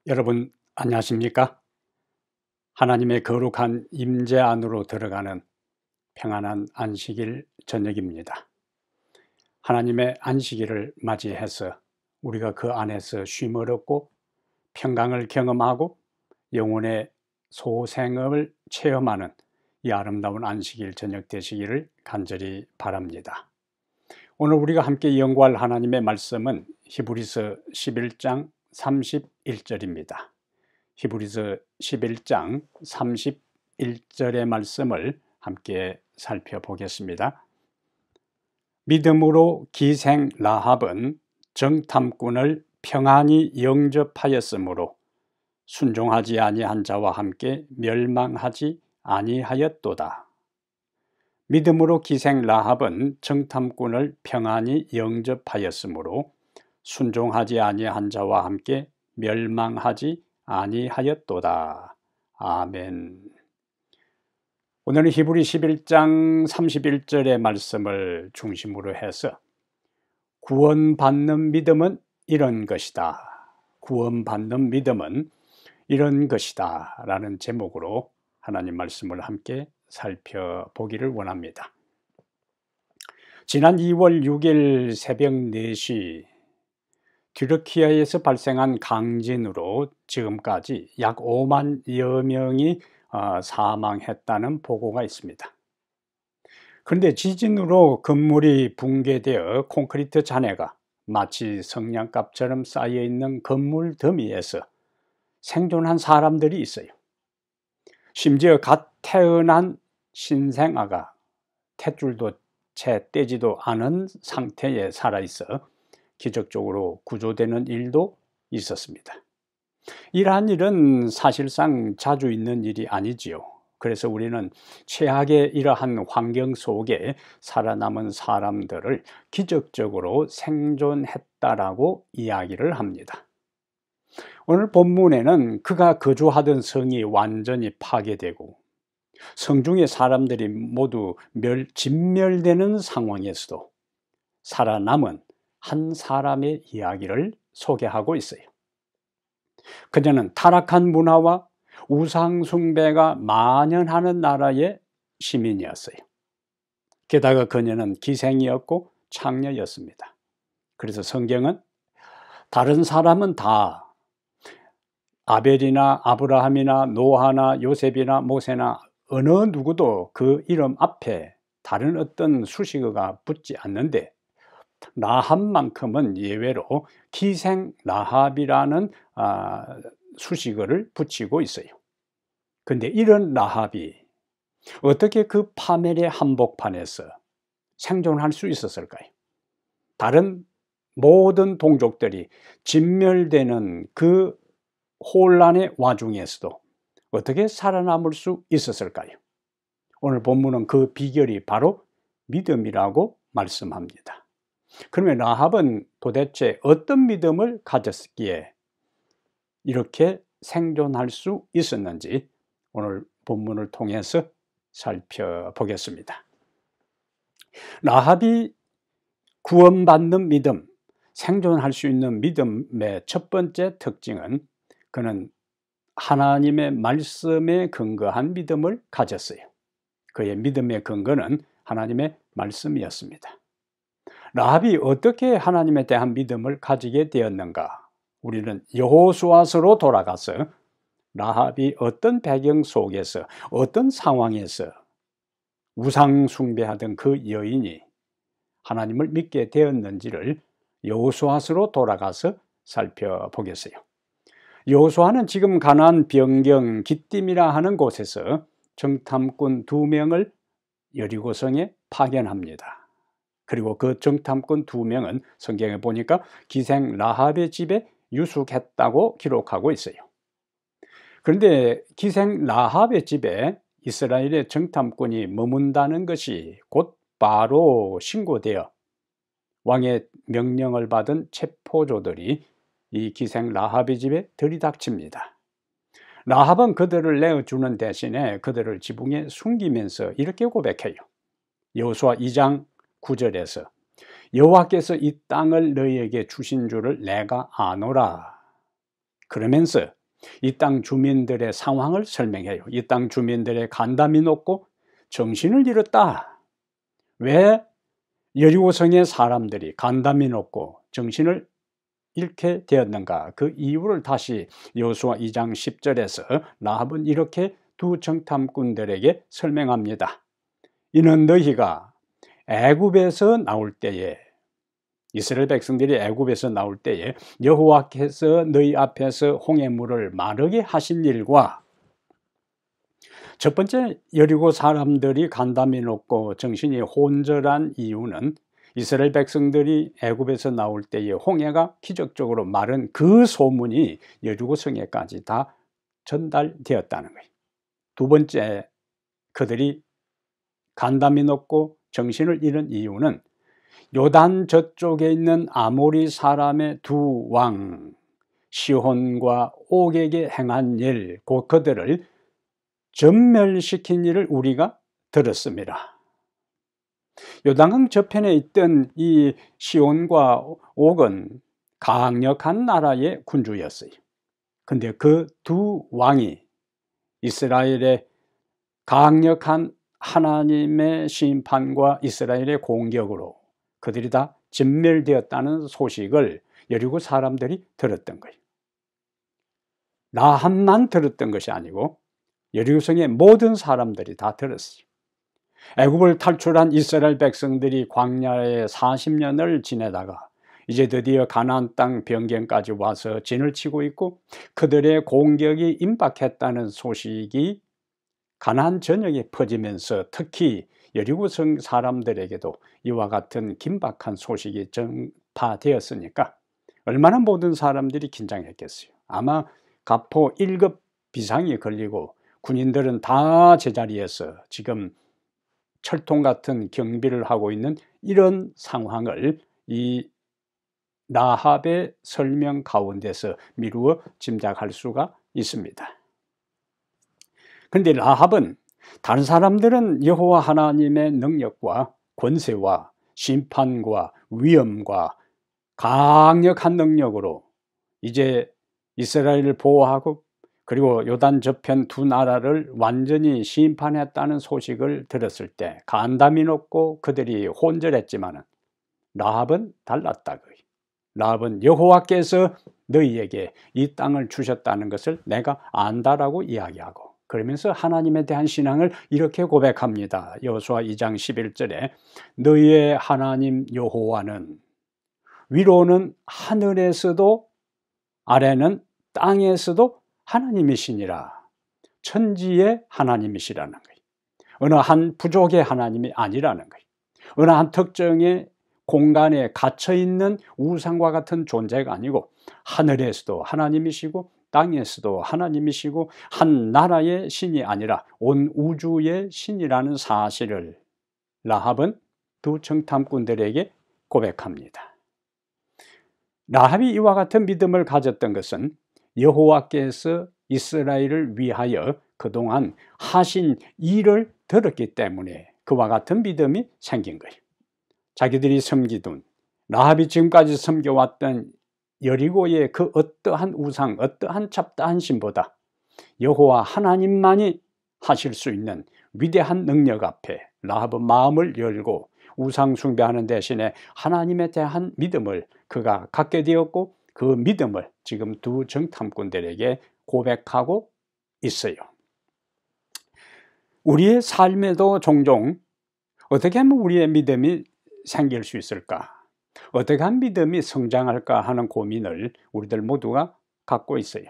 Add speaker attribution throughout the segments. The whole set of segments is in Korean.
Speaker 1: 여러분 안녕하십니까? 하나님의 거룩한 임재 안으로 들어가는 평안한 안식일 저녁입니다. 하나님의 안식일을 맞이해서 우리가 그 안에서 쉼을 얻고 평강을 경험하고 영혼의 소생을 체험하는 이 아름다운 안식일 저녁 되시기를 간절히 바랍니다. 오늘 우리가 함께 연구할 하나님의 말씀은 히브리서 11장 31절입니다. 히브리서 11장 31절의 말씀을 함께 살펴보겠습니다. 믿음으로 기생 라합은 정탐꾼을 평안히 영접하였으므로 순종하지 아니한 자와 함께 멸망하지 아니하였도다. 믿음으로 기생 라합은 정탐꾼을 평안히 영접하였으므로 순종하지 아니한 자와 함께 멸망하지 아니하였도다. 아멘. 오늘은 히브리 11장 31절의 말씀을 중심으로 해서 구원받는 믿음은 이런 것이다. 구원받는 믿음은 이런 것이다. 라는 제목으로 하나님 말씀을 함께 살펴보기를 원합니다. 지난 2월 6일 새벽 4시 튀르키예에서 발생한 강진으로 지금까지 약 5만여 명이 사망했다는 보고가 있습니다. 그런데 지진으로 건물이 붕괴되어 콘크리트 잔해가 마치 성냥갑처럼 쌓여있는 건물 더미에서 생존한 사람들이 있어요. 심지어 갓 태어난 신생아가 탯줄도 채 떼지도 않은 상태에 살아있어 기적적으로 구조되는 일도 있었습니다. 이러한 일은 사실상 자주 있는 일이 아니지요. 그래서 우리는 최악의 이러한 환경 속에 살아남은 사람들을 기적적으로 생존했다라고 이야기를 합니다. 오늘 본문에는 그가 거주하던 성이 완전히 파괴되고 성중의 사람들이 모두 진멸되는 상황에서도 살아남은 한 사람의 이야기를 소개하고 있어요. 그녀는 타락한 문화와 우상 숭배가 만연하는 나라의 시민이었어요. 게다가 그녀는 기생이었고 창녀였습니다. 그래서 성경은 다른 사람은 다 아벨이나 아브라함이나 노아나 요셉이나 모세나 어느 누구도 그 이름 앞에 다른 어떤 수식어가 붙지 않는데 라합만큼은 예외로 기생 라합이라는 수식어를 붙이고 있어요. 그런데 이런 라합이 어떻게 그 파멸의 한복판에서 생존할 수 있었을까요? 다른 모든 동족들이 진멸되는 그 혼란의 와중에서도 어떻게 살아남을 수 있었을까요? 오늘 본문은 그 비결이 바로 믿음이라고 말씀합니다. 그러면 라합은 도대체 어떤 믿음을 가졌기에 이렇게 생존할 수 있었는지 오늘 본문을 통해서 살펴보겠습니다. 라합이 구원받는 믿음, 생존할 수 있는 믿음의 첫 번째 특징은 그는 하나님의 말씀에 근거한 믿음을 가졌어요. 그의 믿음의 근거는 하나님의 말씀이었습니다. 라합이 어떻게 하나님에 대한 믿음을 가지게 되었는가? 우리는 여호수아서로 돌아가서 라합이 어떤 배경 속에서 어떤 상황에서 우상 숭배하던 그 여인이 하나님을 믿게 되었는지를 여호수아서로 돌아가서 살펴보겠어요. 여호수아는 지금 가나안 변경 기띔이라 하는 곳에서 정탐꾼 2명을 여리고성에 파견합니다. 그리고 그 정탐꾼 2명은 성경에 보니까 기생 라합의 집에 유숙했다고 기록하고 있어요. 그런데 기생 라합의 집에 이스라엘의 정탐꾼이 머문다는 것이 곧 바로 신고되어 왕의 명령을 받은 체포조들이 이 기생 라합의 집에 들이닥칩니다. 라합은 그들을 내어주는 대신에 그들을 지붕에 숨기면서 이렇게 고백해요. 여호수아 2장 9절에서 여호와께서 이 땅을 너희에게 주신 줄을 내가 아노라. 그러면서 이 땅 주민들의 상황을 설명해요. 이 땅 주민들의 간담이 높고 정신을 잃었다. 왜 여리고성의 사람들이 간담이 높고 정신을 잃게 되었는가? 그 이유를 다시 여호수아 2장 10절에서 라합은 이렇게 두 정탐꾼들에게 설명합니다. 이는 너희가 애굽에서 나올 때에, 이스라엘 백성들이 애굽에서 나올 때에 여호와께서 너희 앞에서 홍해물을 마르게 하신 일과, 첫 번째 여리고 사람들이 간담이 높고 정신이 혼절한 이유는 이스라엘 백성들이 애굽에서 나올 때에 홍해가 기적적으로 마른 그 소문이 여리고 성에까지 다 전달되었다는 거예요. 두 번째, 그들이 간담이 높고 정신을 잃은 이유는 요단 저쪽에 있는 아모리 사람의 두 왕 시혼과 옥에게 행한 일, 곧 그들을 전멸시킨 일을 우리가 들었습니다. 요단강 저편에 있던 이 시온과 옥은 강력한 나라의 군주였어요. 근데 그 두 왕이 이스라엘의 강력한 하나님의 심판과 이스라엘의 공격으로 그들이 다 진멸되었다는 소식을 여리고 사람들이 들었던 거예요. 라합만 들었던 것이 아니고 여리고성의 모든 사람들이 다 들었어요. 애굽을 탈출한 이스라엘 백성들이 광야에 40년을 지내다가 이제 드디어 가나안 땅 변경까지 와서 진을 치고 있고, 그들의 공격이 임박했다는 소식이 가나안 전역에 퍼지면서 특히 여리고성 사람들에게도 이와 같은 긴박한 소식이 전파되었으니까 얼마나 모든 사람들이 긴장했겠어요. 아마 가포 1급 비상이 걸리고 군인들은 다 제자리에서 지금 철통 같은 경비를 하고 있는 이런 상황을 이 라합의 설명 가운데서 미루어 짐작할 수가 있습니다. 그런데 라합은, 다른 사람들은 여호와 하나님의 능력과 권세와 심판과 위엄과 강력한 능력으로 이제 이스라엘을 보호하고 그리고 요단 저편 두 나라를 완전히 심판했다는 소식을 들었을 때 간담이 높고 그들이 혼절했지만 라합은 달랐다고요. 라합은 여호와께서 너희에게 이 땅을 주셨다는 것을 내가 안다라고 이야기하고, 그러면서 하나님에 대한 신앙을 이렇게 고백합니다. 여호수아 2장 11절에 너희의 하나님 여호와는 위로는 하늘에서도 아래는 땅에서도 하나님이시니라. 천지의 하나님이시라는 거예요. 어느 한 부족의 하나님이 아니라는 거예요. 어느 한 특정의 공간에 갇혀있는 우상과 같은 존재가 아니고 하늘에서도 하나님이시고 땅에서도 하나님이시고 한 나라의 신이 아니라 온 우주의 신이라는 사실을 라합은 두 정탐꾼들에게 고백합니다. 라합이 이와 같은 믿음을 가졌던 것은 여호와께서 이스라엘을 위하여 그동안 하신 일을 들었기 때문에 그와 같은 믿음이 생긴 거예요. 자기들이 섬기던, 라합이 지금까지 섬겨왔던 여리고의 그 어떠한 우상, 어떠한 잡다한 신보다 여호와 하나님만이 하실 수 있는 위대한 능력 앞에 라합은 마음을 열고 우상 숭배하는 대신에 하나님에 대한 믿음을 그가 갖게 되었고, 그 믿음을 지금 두 정탐꾼들에게 고백하고 있어요. 우리의 삶에도 종종 어떻게 하면 우리의 믿음이 생길 수 있을까? 어떻게 하면 믿음이 성장할까 하는 고민을 우리들 모두가 갖고 있어요.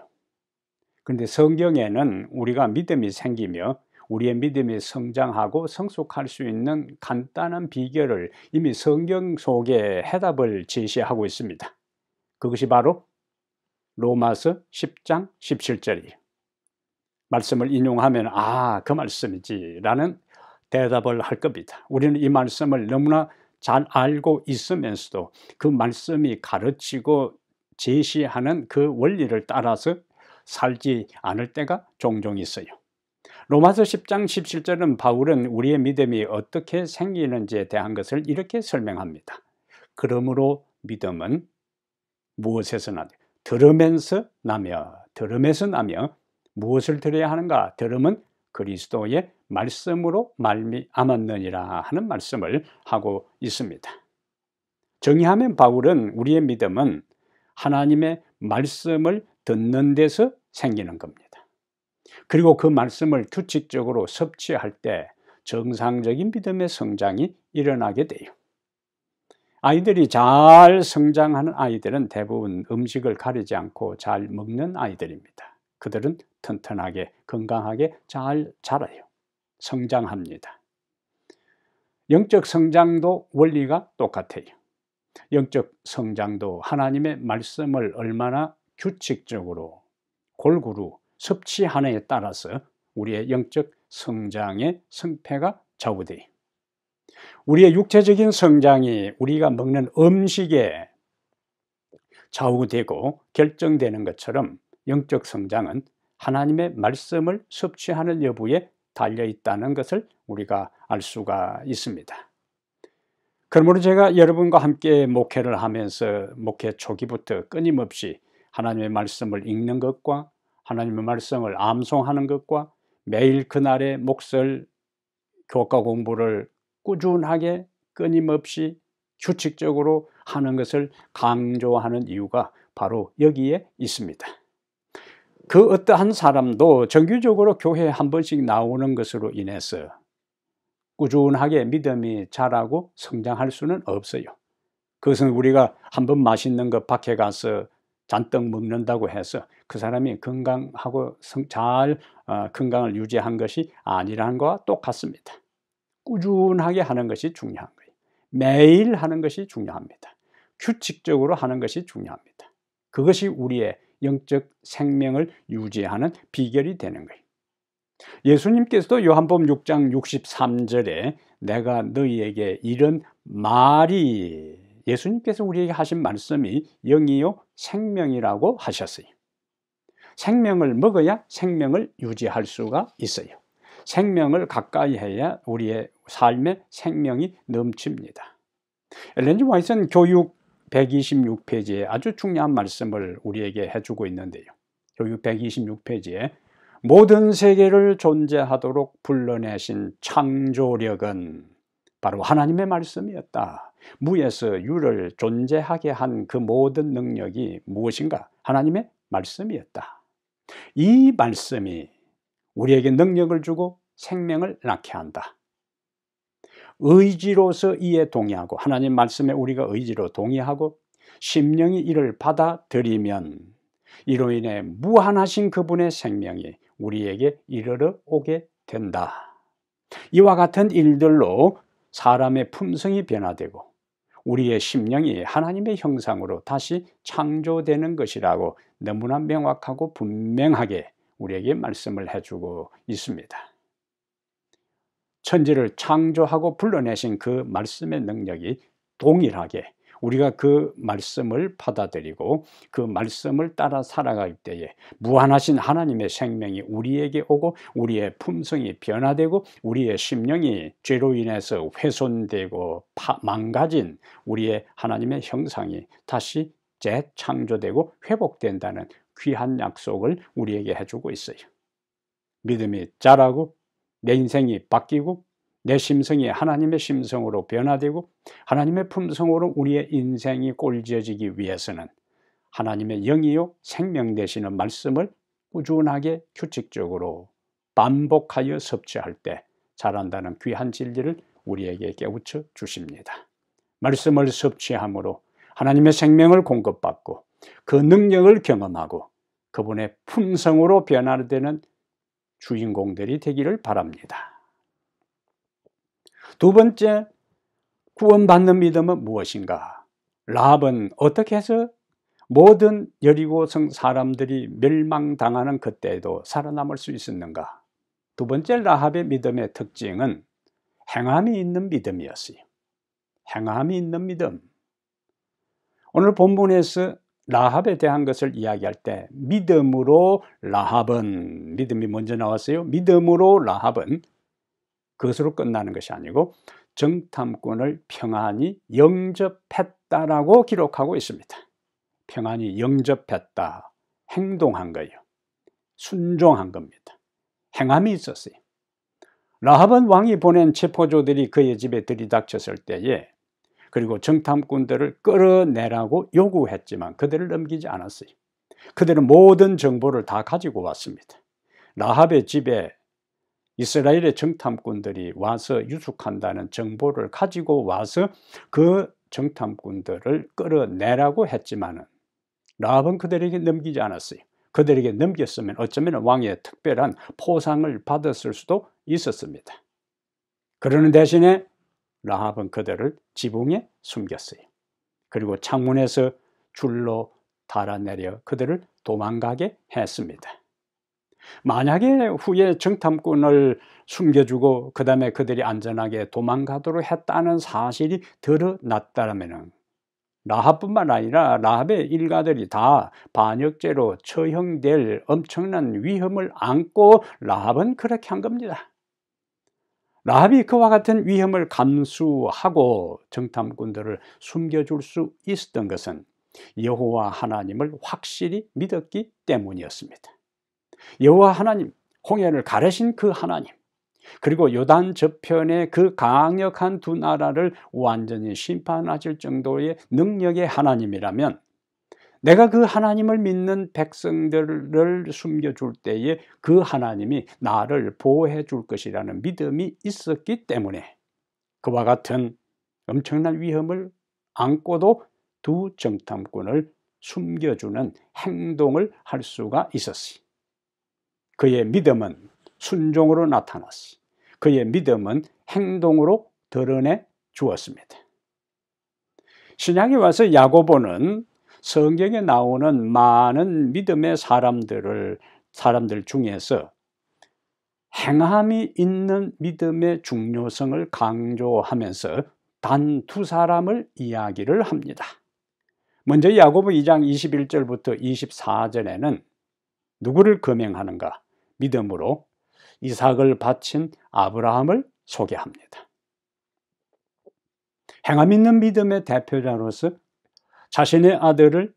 Speaker 1: 그런데 성경에는 우리가 믿음이 생기며 우리의 믿음이 성장하고 성숙할 수 있는 간단한 비결을 이미 성경 속에 해답을 제시하고 있습니다. 그것이 바로 로마서 10장 17절이에요. 말씀을 인용하면 그 말씀이지 라는 대답을 할 겁니다. 우리는 이 말씀을 너무나 잘 알고 있으면서도 그 말씀이 가르치고 제시하는 그 원리를 따라서 살지 않을 때가 종종 있어요. 로마서 10장 17절은 바울은 우리의 믿음이 어떻게 생기는지에 대한 것을 이렇게 설명합니다. 그러므로 믿음은 무엇에서 나요? 들으면서 나며 들음에서 나며 무엇을 들어야 하는가? 들음은 그리스도의 말씀으로 말미암았느니라 하는 말씀을 하고 있습니다. 정의하면 바울은 우리의 믿음은 하나님의 말씀을 듣는 데서 생기는 겁니다. 그리고 그 말씀을 규칙적으로 섭취할 때 정상적인 믿음의 성장이 일어나게 돼요. 아이들이 잘 성장하는 아이들은 대부분 음식을 가리지 않고 잘 먹는 아이들입니다. 그들은 튼튼하게 건강하게 잘 자라요. 성장합니다. 영적 성장도 원리가 똑같아요. 영적 성장도 하나님의 말씀을 얼마나 규칙적으로 골고루 섭취하느냐에 따라서 우리의 영적 성장의 성패가 좌우돼요. 우리의 육체적인 성장이 우리가 먹는 음식에 좌우되고 결정되는 것처럼 영적 성장은 하나님의 말씀을 섭취하는 여부에 달려 있다는 것을 우리가 알 수가 있습니다. 그러므로 제가 여러분과 함께 목회를 하면서 목회 초기부터 끊임없이 하나님의 말씀을 읽는 것과 하나님의 말씀을 암송하는 것과 매일 그날의 몫을 교과 공부를 꾸준하게 끊임없이 규칙적으로 하는 것을 강조하는 이유가 바로 여기에 있습니다. 그 어떠한 사람도 정기적으로 교회에 한 번씩 나오는 것으로 인해서 꾸준하게 믿음이 자라고 성장할 수는 없어요. 그것은 우리가 한번 맛있는 것 밖에 가서 잔뜩 먹는다고 해서 그 사람이 건강하고 잘 건강을 유지한 것이 아니라는 것과 똑같습니다. 꾸준하게 하는 것이 중요한 거예요. 매일 하는 것이 중요합니다. 규칙적으로 하는 것이 중요합니다. 그것이 우리의 영적 생명을 유지하는 비결이 되는 거예요. 예수님께서도 요한복음 6장 63절에 내가 너희에게 이런 말이, 예수님께서 우리에게 하신 말씀이 영이요 생명이라고 하셨어요. 생명을 먹어야 생명을 유지할 수가 있어요. 생명을 가까이 해야 우리의 삶에 생명이 넘칩니다. 엘렌 G. 화이트는 교육 126페이지에 아주 중요한 말씀을 우리에게 해주고 있는데요. 교육 126페이지에 모든 세계를 존재하도록 불러내신 창조력은 바로 하나님의 말씀이었다. 무에서 유를 존재하게 한 그 모든 능력이 무엇인가? 하나님의 말씀이었다. 이 말씀이 우리에게 능력을 주고 생명을 낳게 한다. 의지로서 이에 동의하고, 하나님 말씀에 우리가 의지로 동의하고 심령이 이를 받아들이면 이로 인해 무한하신 그분의 생명이 우리에게 이르러 오게 된다. 이와 같은 일들로 사람의 품성이 변화되고 우리의 심령이 하나님의 형상으로 다시 창조되는 것이라고 너무나 명확하고 분명하게 우리에게 말씀을 해주고 있습니다. 천지를 창조하고 불러내신 그 말씀의 능력이 동일하게 우리가 그 말씀을 받아들이고 그 말씀을 따라 살아갈 때에 무한하신 하나님의 생명이 우리에게 오고 우리의 품성이 변화되고 우리의 심령이 죄로 인해서 훼손되고 망가진 우리의 하나님의 형상이 다시 재창조되고 회복된다는 귀한 약속을 우리에게 해주고 있어요. 믿음이 자라고 내 인생이 바뀌고 내 심성이 하나님의 심성으로 변화되고 하나님의 품성으로 우리의 인생이 꼴지어지기 위해서는 하나님의 영이요 생명 되시는 말씀을 꾸준하게 규칙적으로 반복하여 섭취할 때 자란다는 귀한 진리를 우리에게 깨우쳐 주십니다. 말씀을 섭취함으로 하나님의 생명을 공급받고 그 능력을 경험하고 그분의 품성으로 변화되는 주인공들이 되기를 바랍니다. 두 번째, 구원받는 믿음은 무엇인가? 라합은 어떻게 해서 모든 여리고성 사람들이 멸망당하는 그때에도 살아남을 수 있었는가? 두 번째 라합의 믿음의 특징은 행함이 있는 믿음이었어요. 행함이 있는 믿음. 오늘 본문에서 라합에 대한 것을 이야기할 때 믿음으로 라합은, 믿음이 먼저 나왔어요. 믿음으로 라합은 그것으로 끝나는 것이 아니고 정탐꾼을 평안히 영접했다라고 기록하고 있습니다. 평안히 영접했다, 행동한 거예요. 순종한 겁니다. 행함이 있었어요. 라합은 왕이 보낸 체포조들이 그의 집에 들이닥쳤을 때에, 그리고 정탐꾼들을 끌어내라고 요구했지만 그들을 넘기지 않았어요. 그들은 모든 정보를 다 가지고 왔습니다. 라합의 집에 이스라엘의 정탐꾼들이 와서 유숙한다는 정보를 가지고 와서 그 정탐꾼들을 끌어내라고 했지만은 라합은 그들에게 넘기지 않았어요. 그들에게 넘겼으면 어쩌면 왕의 특별한 포상을 받았을 수도 있었습니다. 그러는 대신에 라합은 그들을 지붕에 숨겼어요. 그리고 창문에서 줄로 달아내려 그들을 도망가게 했습니다. 만약에 후에 정탐꾼을 숨겨주고 그 다음에 그들이 안전하게 도망가도록 했다는 사실이 드러났다면 라합뿐만 아니라 라합의 일가들이 다 반역죄로 처형될 엄청난 위험을 안고 라합은 그렇게 한 겁니다. 라합이 그와 같은 위험을 감수하고 정탐꾼들을 숨겨줄 수 있었던 것은 여호와 하나님을 확실히 믿었기 때문이었습니다. 여호와 하나님, 홍해를 가르신 그 하나님, 그리고 요단 저편의 그 강력한 두 나라를 완전히 심판하실 정도의 능력의 하나님이라면 내가 그 하나님을 믿는 백성들을 숨겨줄 때에 그 하나님이 나를 보호해 줄 것이라는 믿음이 있었기 때문에 그와 같은 엄청난 위험을 안고도 두 정탐꾼을 숨겨주는 행동을 할 수가 있었어요. 그의 믿음은 순종으로 나타났어요. 그의 믿음은 행동으로 드러내 주었습니다. 신약에 와서 야고보는 성경에 나오는 많은 믿음의 사람들 중에서 행함이 있는 믿음의 중요성을 강조하면서 단 두 사람을 이야기를 합니다. 먼저 야고보 2장 21절부터 24절에는 누구를 거명하는가? 믿음으로 이삭을 바친 아브라함을 소개합니다. 행함 있는 믿음의 대표자로서 자신의 아들을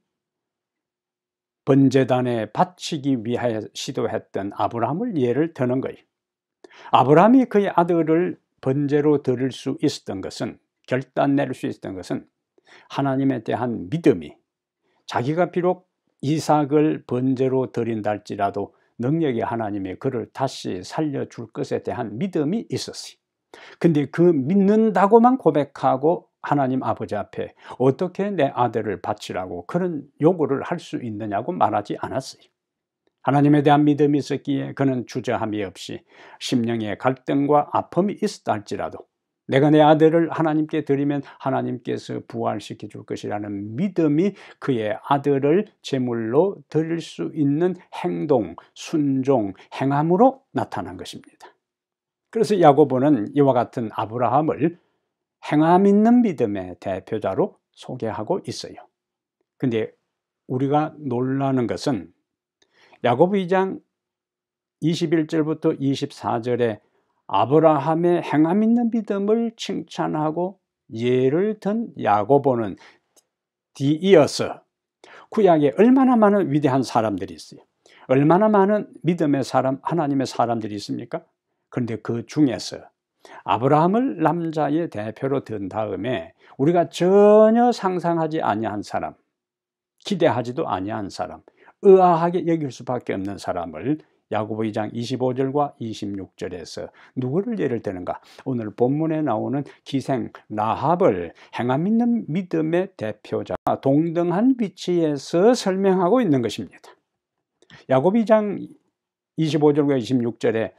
Speaker 1: 번제단에 바치기 위하여 시도했던 아브라함을 예를 드는 거예요. 아브라함이 그의 아들을 번제로 드릴 수 있었던 것은, 결단 낼 수 있었던 것은 하나님에 대한 믿음이, 자기가 비록 이삭을 번제로 드린다 할지라도 능력의 하나님이 그를 다시 살려줄 것에 대한 믿음이 있었어요. 근데 그 믿는다고만 고백하고 하나님 아버지 앞에 어떻게 내 아들을 바치라고 그런 요구를 할 수 있느냐고 말하지 않았어요. 하나님에 대한 믿음이 있었기에 그는 주저함이 없이 심령의 갈등과 아픔이 있었다 할지라도 내가 내 아들을 하나님께 드리면 하나님께서 부활시켜 줄 것이라는 믿음이 그의 아들을 제물로 드릴 수 있는 행동, 순종, 행함으로 나타난 것입니다. 그래서 야고보는 이와 같은 아브라함을 행함 있는 믿음의 대표자로 소개하고 있어요. 근데 우리가 놀라는 것은 야고보 2장 21절부터 24절에 아브라함의 행함 있는 믿음을 칭찬하고 예를 든 야고보는 뒤이어서 구약에 얼마나 많은 위대한 사람들이 있어요. 얼마나 많은 믿음의 사람, 하나님의 사람들이 있습니까? 그런데 그 중에서 아브라함을 남자의 대표로 든 다음에 우리가 전혀 상상하지 아니한 사람, 기대하지도 아니한 사람, 의아하게 여길 수밖에 없는 사람을 야고보 2장 25절과 26절에서 누구를 예를 드는가? 오늘 본문에 나오는 기생 라합을 행함 있는 믿음의 대표자, 동등한 위치에서 설명하고 있는 것입니다. 야고보 2장 25절과 26절에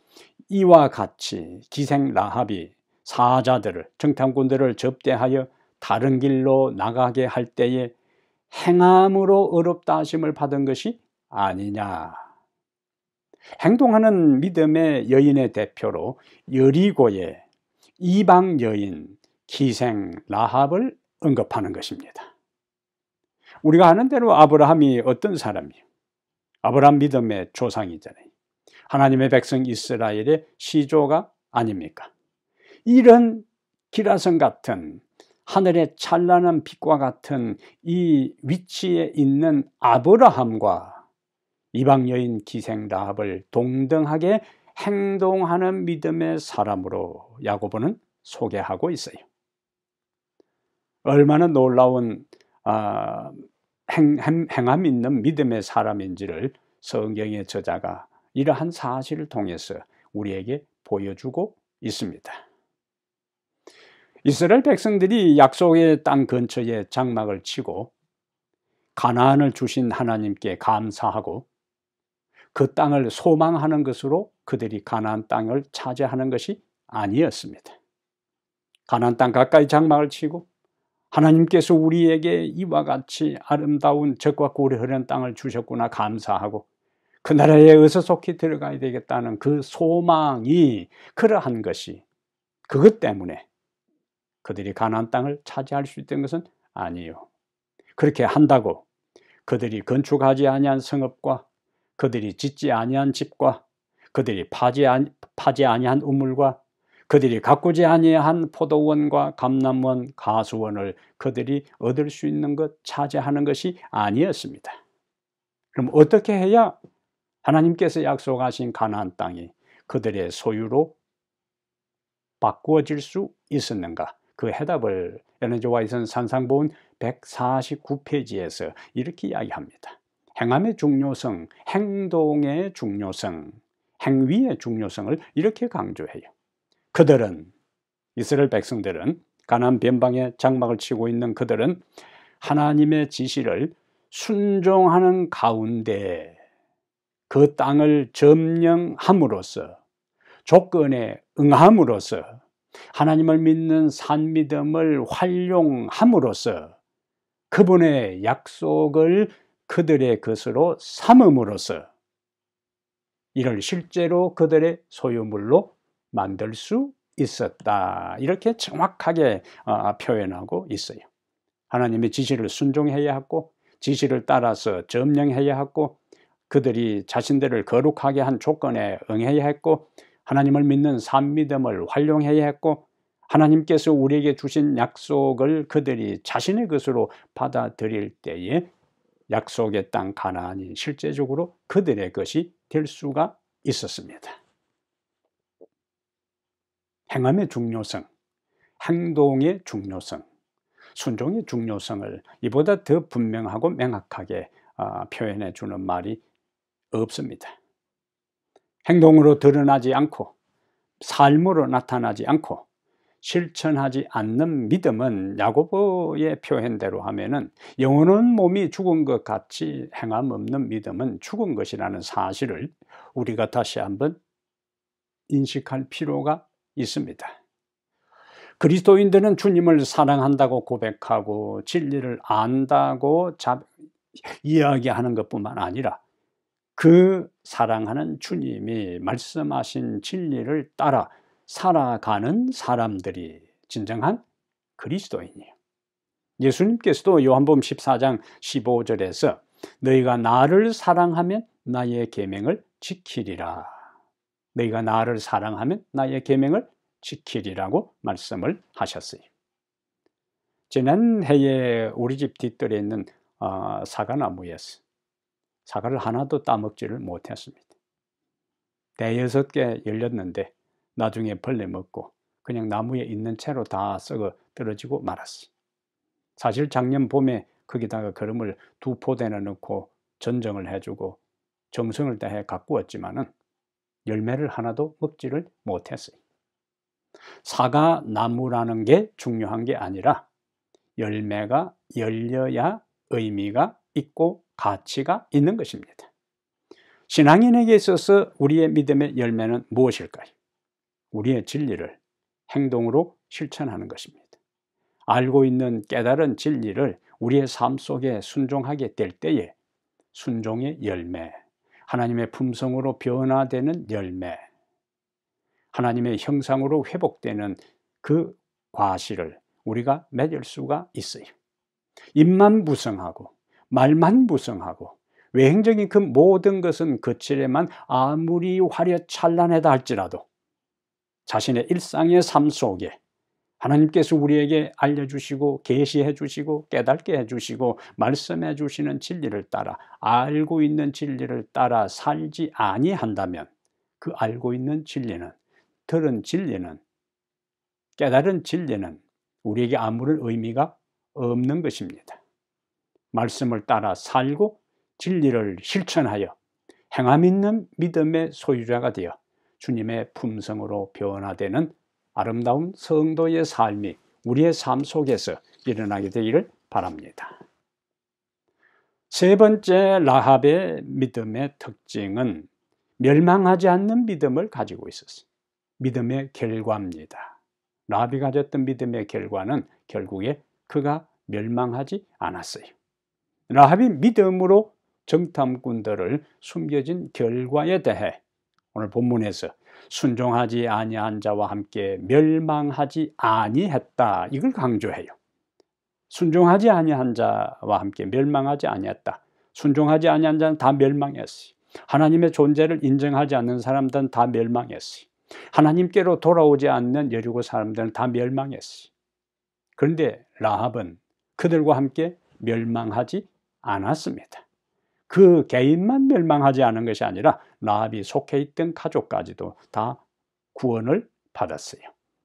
Speaker 1: 이와 같이 기생 라합이 사자들을, 정탐꾼들을 접대하여 다른 길로 나가게 할 때에 행함으로 의롭다 하심을 받은 것이 아니냐. 행동하는 믿음의 여인의 대표로 여리고의 이방 여인 기생 라합을 언급하는 것입니다. 우리가 아는 대로 아브라함이 어떤 사람이에요? 아브라함 믿음의 조상이잖아요. 하나님의 백성 이스라엘의 시조가 아닙니까? 이런 기라성 같은 하늘의 찬란한 빛과 같은 이 위치에 있는 아브라함과 이방 여인 기생 라합을 동등하게 행동하는 믿음의 사람으로 야고보는 소개하고 있어요. 얼마나 놀라운 행함 있는 믿음의 사람인지를 성경의 저자가 이러한 사실을 통해서 우리에게 보여주고 있습니다. 이스라엘 백성들이 약속의 땅 근처에 장막을 치고 가나안을 주신 하나님께 감사하고 그 땅을 소망하는 것으로 그들이 가나안 땅을 차지하는 것이 아니었습니다. 가나안 땅 가까이 장막을 치고 하나님께서 우리에게 이와 같이 아름다운 젖과 꿀이 흐르는 땅을 주셨구나 감사하고 그 나라에 어서 속히 들어가야 되겠다는 그 소망이 그러한 것이 그것 때문에 그들이 가나안 땅을 차지할 수 있던 것은 아니요. 그렇게 한다고 그들이 건축하지 아니한 성읍과 그들이 짓지 아니한 집과 그들이 파지 아니한 우물과 그들이 가꾸지 아니한 포도원과 감람원, 가수원을 그들이 얻을 수 있는 것, 차지하는 것이 아니었습니다. 그럼 어떻게 해야 하나님께서 약속하신 가나안 땅이 그들의 소유로 바꾸어질 수 있었는가? 그 해답을 엘렌 G. 화이트는 산상보훈 149페이지에서 이렇게 이야기합니다. 행함의 중요성, 행동의 중요성, 행위의 중요성을 이렇게 강조해요. 그들은, 이스라엘 백성들은, 가나안 변방에 장막을 치고 있는 그들은 하나님의 지시를 순종하는 가운데 그 땅을 점령함으로써, 조건에 응함으로써, 하나님을 믿는 산믿음을 활용함으로써 그분의 약속을 그들의 것으로 삼음으로써 이를 실제로 그들의 소유물로 만들 수 있었다. 이렇게 정확하게 표현하고 있어요. 하나님의 지시를 순종해야 하고 지시를 따라서 점령해야 하고 그들이 자신들을 거룩하게 한 조건에 응해야 했고 하나님을 믿는 산믿음을 활용해야 했고 하나님께서 우리에게 주신 약속을 그들이 자신의 것으로 받아들일 때에 약속의 땅 가나안이 실제적으로 그들의 것이 될 수가 있었습니다. 행함의 중요성, 행동의 중요성, 순종의 중요성을 이보다 더 분명하고 명확하게 표현해 주는 말이 없습니다. 행동으로 드러나지 않고 삶으로 나타나지 않고 실천하지 않는 믿음은 야고보의 표현대로 하면은 영혼은 몸이 죽은 것 같이 행함 없는 믿음은 죽은 것이라는 사실을 우리가 다시 한번 인식할 필요가 있습니다. 그리스도인들은 주님을 사랑한다고 고백하고 진리를 안다고 이야기하는 것뿐만 아니라 그 사랑하는 주님이 말씀하신 진리를 따라 살아가는 사람들이 진정한 그리스도인이에요. 예수님께서도 요한복음 14장 15절에서 너희가 나를 사랑하면 나의 계명을 지키리라. 너희가 나를 사랑하면 나의 계명을 지키리라고 말씀을 하셨어요. 지난해에 우리 집 뒷뜰에 있는 사과나무에서 사과를 하나도 따먹지를 못했습니다. 5-6개 열렸는데 나중에 벌레 먹고 그냥 나무에 있는 채로 다 썩어 떨어지고 말았어요. 사실 작년 봄에 거기다가 거름을 2포대나 넣고 전정을 해주고 정성을 다해 가꾸었지만은 열매를 하나도 먹지를 못했어요. 사과나무라는 게 중요한 게 아니라 열매가 열려야 의미가 있고 가치가 있는 것입니다. 신앙인에게 있어서 우리의 믿음의 열매는 무엇일까요? 우리의 진리를 행동으로 실천하는 것입니다. 알고 있는 깨달은 진리를 우리의 삶 속에 순종하게 될 때에 순종의 열매, 하나님의 품성으로 변화되는 열매, 하나님의 형상으로 회복되는 그 과실을 우리가 맺을 수가 있어요. 입만 무성하고 말만 무성하고 외행적인 그 모든 것은 거칠에만 아무리 화려찬란하다 할지라도 자신의 일상의 삶 속에 하나님께서 우리에게 알려주시고 계시해 주시고 깨닫게 해주시고 말씀해 주시는 진리를 따라, 알고 있는 진리를 따라 살지 아니한다면 그 알고 있는 진리는, 들은 진리는, 깨달은 진리는 우리에게 아무런 의미가 없는 것입니다. 말씀을 따라 살고 진리를 실천하여 행함 있는 믿음의 소유자가 되어 주님의 품성으로 변화되는 아름다운 성도의 삶이 우리의 삶 속에서 일어나게 되기를 바랍니다. 세 번째, 라합의 믿음의 특징은 멸망하지 않는 믿음을 가지고 있었어요. 믿음의 결과입니다. 라합이 가졌던 믿음의 결과는 결국에 그가 멸망하지 않았어요. 라합이 믿음으로 정탐꾼들을 숨겨진 결과에 대해 오늘 본문에서 순종하지 아니한 자와 함께 멸망하지 아니했다, 이걸 강조해요. 순종하지 아니한 자와 함께 멸망하지 아니했다. 순종하지 아니한 자는 다 멸망했어요. 하나님의 존재를 인정하지 않는 사람들은 다 멸망했어요. 하나님께로 돌아오지 않는 여리고 사람들은 다 멸망했어요. 그런데 라합은 그들과 함께 멸망하지 않았습니다. 그 개인만 멸망하지 않은 것이 아니라 라합이 속해 있던 가족까지도 다 구원을 받았어요.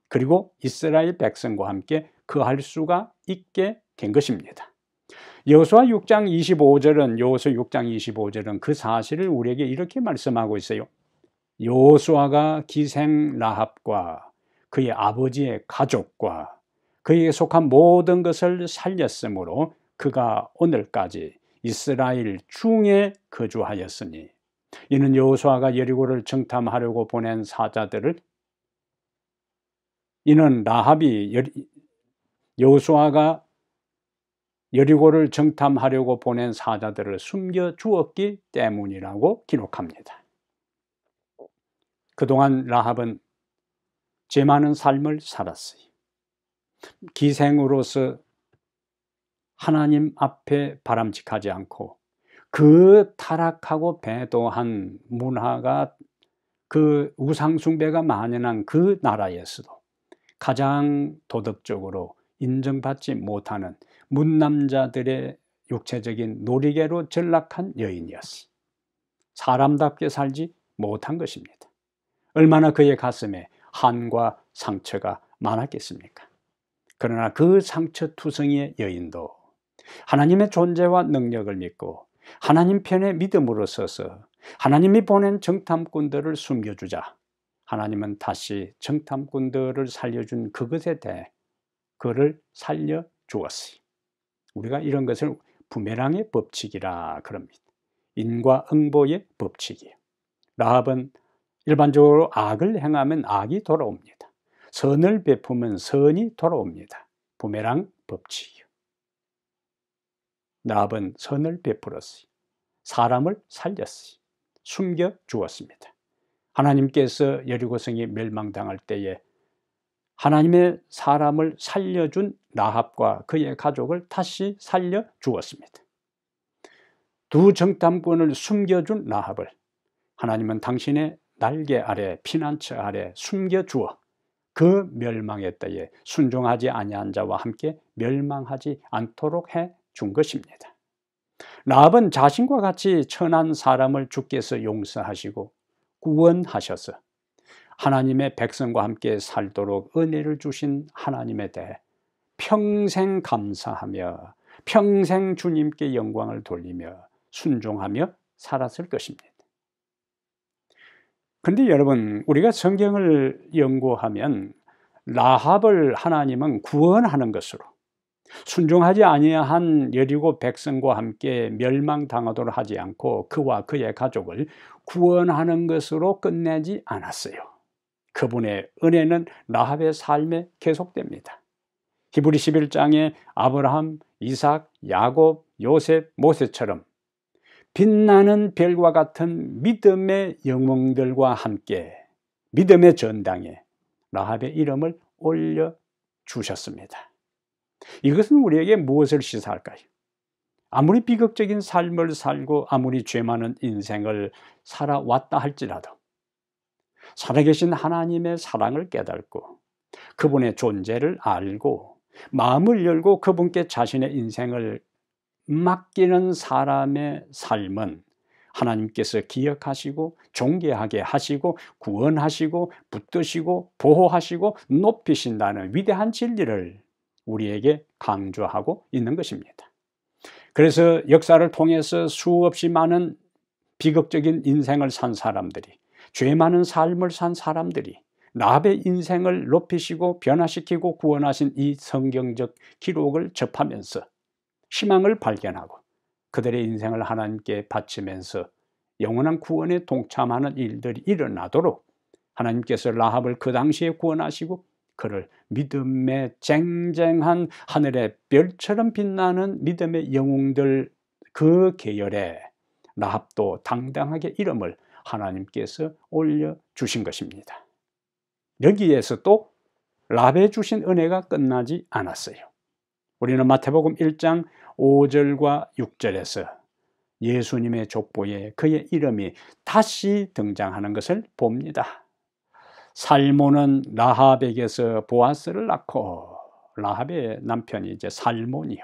Speaker 1: 그리고 이스라엘 백성과 함께 거할 수가 있게 된 것입니다. 여호수아 6장 25절은 그 사실을 우리에게 이렇게 말씀하고 있어요. 여호수아가 기생 라합과 그의 아버지의 가족과 그에게 속한 모든 것을 살렸으므로 그가 오늘까지 이스라엘 중에 거주하였으니, 이는 여호수아가 여리고를 정탐하려고 보낸 사자들을, 이는 라합이 여호수아가 여리고를 정탐하려고 보낸 사자들을 숨겨 주었기 때문이라고 기록합니다. 그동안 라합은 죄 많은 삶을 살았어요. 기생으로서 하나님 앞에 바람직하지 않고 그 타락하고 배도한 문화가, 그 우상숭배가 만연한 그 나라에서도 가장 도덕적으로 인정받지 못하는 문남자들의 육체적인 놀이개로 전락한 여인이었어요. 사람답게 살지 못한 것입니다. 얼마나 그의 가슴에 한과 상처가 많았겠습니까? 그러나 그 상처투성이의 여인도 하나님의 존재와 능력을 믿고 하나님 편에 믿음으로 서서 하나님이 보낸 정탐꾼들을 숨겨주자 하나님은 다시 정탐꾼들을 살려준 그것에 대해 그를 살려주었어요. 우리가 이런 것을 부메랑의 법칙이라 그럽니다. 인과응보의 법칙이에요. 라합은 일반적으로 악을 행하면 악이 돌아옵니다. 선을 베푸면 선이 돌아옵니다. 부메랑 법칙이요. 라합은 선을 베풀었어요. 사람을 살렸어요. 숨겨 주었습니다. 하나님께서 여리고성이 멸망당할 때에 하나님의 사람을 살려준 라합과 그의 가족을 다시 살려 주었습니다. 두 정탐꾼을 숨겨준 라합을 하나님은 당신의 날개 아래, 피난처 아래 숨겨주어 그 멸망의 때에 순종하지 아니한 자와 함께 멸망하지 않도록 해 준 것입니다. 라합은 자신과 같이 천한 사람을 주께서 용서하시고 구원하셔서 하나님의 백성과 함께 살도록 은혜를 주신 하나님에 대해 평생 감사하며 평생 주님께 영광을 돌리며 순종하며 살았을 것입니다. 그런데 여러분, 우리가 성경을 연구하면 라합을 하나님은 구원하는 것으로, 순종하지 아니한 여리고 백성과 함께 멸망당하도록 하지 않고 그와 그의 가족을 구원하는 것으로 끝내지 않았어요. 그분의 은혜는 라합의 삶에 계속됩니다. 히브리 11장에 아브라함, 이삭, 야곱, 요셉, 모세처럼 빛나는 별과 같은 믿음의 영웅들과 함께 믿음의 전당에 라합의 이름을 올려주셨습니다. 이것은 우리에게 무엇을 시사할까요? 아무리 비극적인 삶을 살고 아무리 죄 많은 인생을 살아왔다 할지라도 살아계신 하나님의 사랑을 깨닫고 그분의 존재를 알고 마음을 열고 그분께 자신의 인생을 맡기는 사람의 삶은 하나님께서 기억하시고 존귀하게 하시고 구원하시고 붙드시고 보호하시고 높이신다는 위대한 진리를 우리에게 강조하고 있는 것입니다. 그래서 역사를 통해서 수없이 많은 비극적인 인생을 산 사람들이, 죄 많은 삶을 산 사람들이 라합의 인생을 높이시고 변화시키고 구원하신 이 성경적 기록을 접하면서 희망을 발견하고 그들의 인생을 하나님께 바치면서 영원한 구원에 동참하는 일들이 일어나도록 하나님께서 라합을 그 당시에 구원하시고 그를 믿음의 쟁쟁한 하늘의 별처럼 빛나는 믿음의 영웅들 그 계열에 라합도 당당하게 이름을 하나님께서 올려주신 것입니다. 여기에서 또 라합에 주신 은혜가 끝나지 않았어요. 우리는 마태복음 1장 5절과 6절에서 예수님의 족보에 그의 이름이 다시 등장하는 것을 봅니다. 살몬은 라합에게서 보아스를 낳고, 라합의 남편이 이제 살몬이요.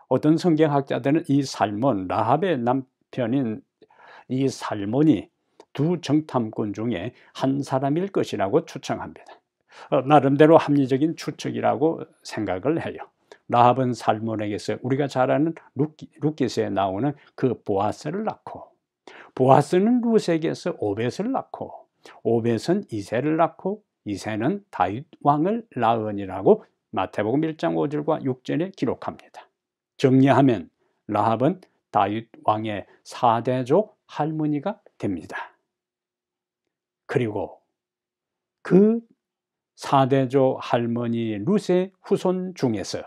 Speaker 1: 어떤 성경학자들은 이 살몬, 라합의 남편인 이 살몬이 두 정탐꾼 중에 한 사람일 것이라고 추정합니다. 나름대로 합리적인 추측이라고 생각을 해요. 라합은 살몬에게서 우리가 잘 아는 룻기스에 나오는 그 보아스를 낳고, 보아스는 룻에게서 오벳을 낳고, 오벳은 이새를 낳고, 이새는 다윗 왕을 낳으니라고 마태복음 1장 5절과 6절에 기록합니다. 정리하면 라합은 다윗 왕의 4대조 할머니가 됩니다. 그리고 그 4대조 할머니 룻의 후손 중에서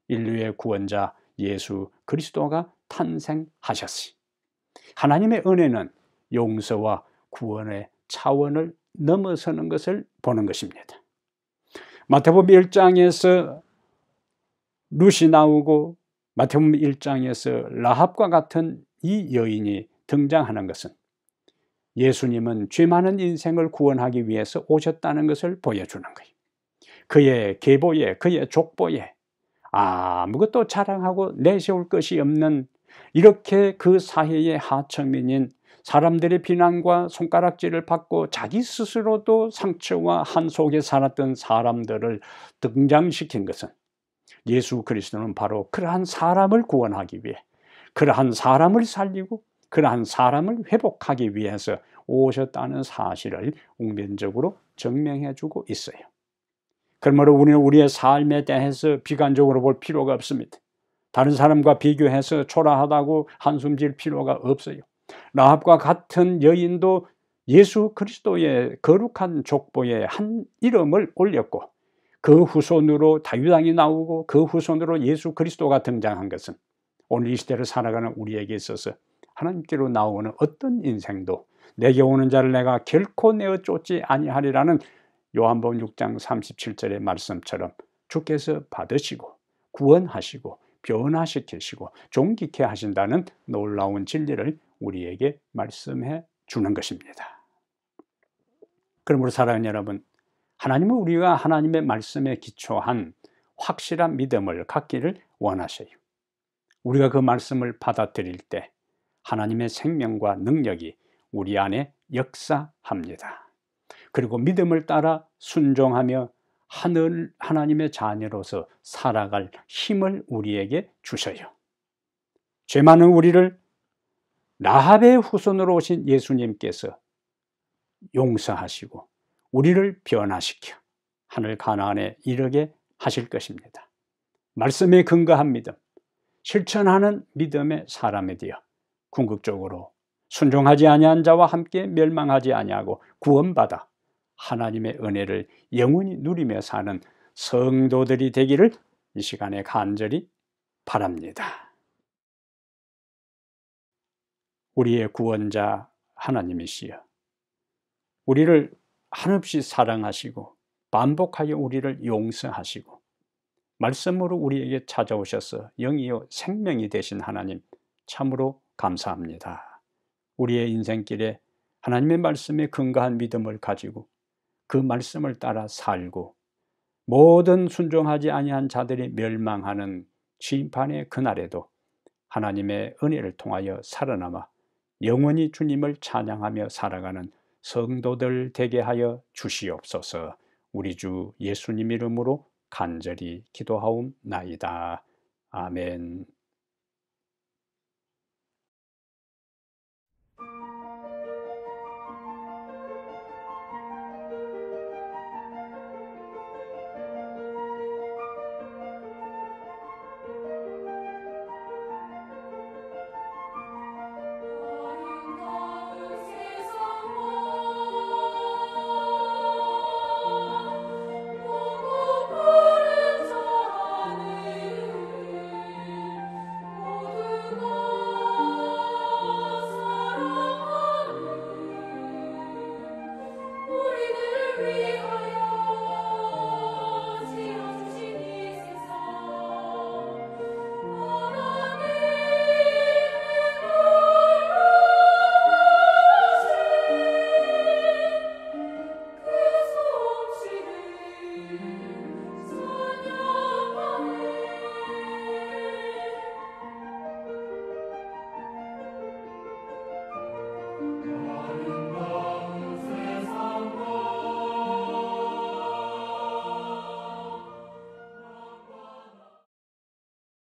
Speaker 1: 인류의 구원자 예수 그리스도가 탄생하셨으니 하나님의 은혜는 용서와 구원의 차원을 넘어서는 것을 보는 것입니다. 마태복음 1장에서 룻이 나오고 마태복음 1장에서 라합과 같은 이 여인이 등장하는 것은 예수님은 죄 많은 인생을 구원하기 위해서 오셨다는 것을 보여주는 거예요. 그의 계보에, 그의 족보에 아무것도 자랑하고 내세울 것이 없는, 이렇게 그 사회의 하층민인 사람들의 비난과 손가락질을 받고 자기 스스로도 상처와 한 속에 살았던 사람들을 등장시킨 것은 예수 그리스도는 바로 그러한 사람을 구원하기 위해, 그러한 사람을 살리고 그러한 사람을 회복하기 위해서 오셨다는 사실을 웅변적으로 증명해주고 있어요. 그러므로 우리는 우리의 삶에 대해서 비관적으로 볼 필요가 없습니다. 다른 사람과 비교해서 초라하다고 한숨 질 필요가 없어요. 라합과 같은 여인도 예수 그리스도의 거룩한 족보에 한 이름을 올렸고 그 후손으로 다윗 왕이 나오고 그 후손으로 예수 그리스도가 등장한 것은 오늘 이 시대를 살아가는 우리에게 있어서 하나님께로 나오는 어떤 인생도 내게 오는 자를 내가 결코 내어 쫓지 아니하리라는 요한복음 6장 37절의 말씀처럼 주께서 받으시고 구원하시고 변화시키시고 존귀케 하신다는 놀라운 진리를 우리에게 말씀해 주는 것입니다. 그러므로 사랑하는 여러분, 하나님은 우리가 하나님의 말씀에 기초한 확실한 믿음을 갖기를 원하셔요. 우리가 그 말씀을 받아들일 때 하나님의 생명과 능력이 우리 안에 역사합니다. 그리고 믿음을 따라 순종하며 하나님의 자녀로서 살아갈 힘을 우리에게 주셔요. 죄 많은 우리를 라합의 후손으로 오신 예수님께서 용서하시고 우리를 변화시켜 하늘 가나안에 이르게 하실 것입니다. 말씀에 근거한 믿음, 실천하는 믿음의 사람이 되어 궁극적으로 순종하지 아니한 자와 함께 멸망하지 아니하고 구원받아 하나님의 은혜를 영원히 누리며 사는 성도들이 되기를 이 시간에 간절히 바랍니다. 우리의 구원자 하나님이시여, 우리를 한없이 사랑하시고 반복하여 우리를 용서하시고 말씀으로 우리에게 찾아오셔서 영이요 생명이 되신 하나님, 참으로 감사합니다. 우리의 인생길에 하나님의 말씀에 근거한 믿음을 가지고 그 말씀을 따라 살고 모든 순종하지 아니한 자들이 멸망하는 심판의 그날에도 하나님의 은혜를 통하여 살아남아 영원히 주님을 찬양하며 살아가는 성도들 되게 하여 주시옵소서. 우리 주 예수님 이름으로 간절히 기도하옵나이다. 아멘.